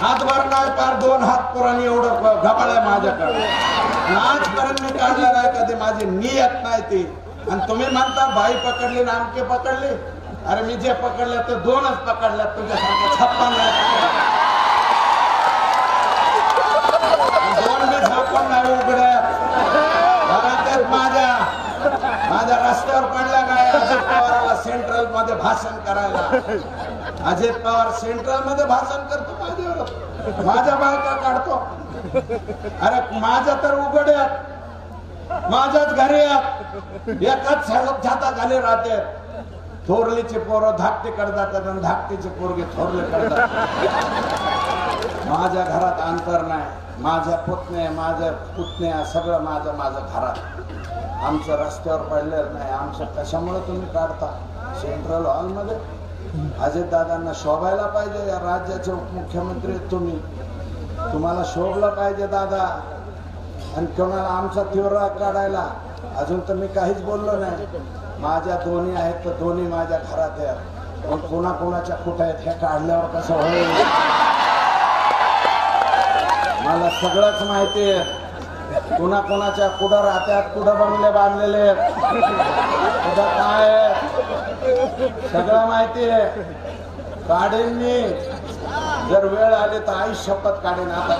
हातभर नाही पार 2 हात पुराणी एवढं घबाळ आहे माझ्याकडे. आजपर्यंत मी काढलं नाही कधी, माझी नियत नाही ती. आणि तुम्ही म्हणता बाई पकडली नामके पकडले, अरे मी जे पकडले ते 2च पकडल्या, तुझ्यासारखे 56 2 बी झाकून नाही उघड्यात घरात माझ्या रस्त्यावर पडल्या काय अजित पवाराला सेंट्रल मध्ये भाषण करायला. अजित पवार सेंट्रल मध्ये भाषण करतो माझ्यावर, माझ्या बायका काढतो. अरे माझ्या तर उघड्यात माझ्याच घरी एकाच छाताखाली राहते. थोरलीचे पोरं धाकटीकडे जातात आणि धाकटीचे पोरगे थोरले करतात. माझ्या घरात अंतर नाही. माझ्या पुतण्या सगळं माझं घरात. आमचं रस्त्यावर पडलेलं नाही. आमचं कशामुळे तुम्ही काढता सेंट्रल हॉल मध्ये? अजित दादांना शोभायला पाहिजे, या राज्याचे मुख्यमंत्री तुम्ही, तुम्हाला शोभलं पाहिजे दादा. आणि कोणाला आमचा तीव्र काढायला अजून तर मी काहीच बोललो नाही. माझ्या दोन्ही आहेत तर दोन्ही माझ्या घरात आहेत. मग कोणाच्या कुठे आहेत हे काढल्यावर कसं होईल? मला सगळंच माहिती आहे. कोणाच्या कुठं राहतात, कुठं बंगले बांधलेले, कुठं काय, सगळं माहिती आहे. काढेन मी, जर वेळ आली तर आई शपथ काढेन. आता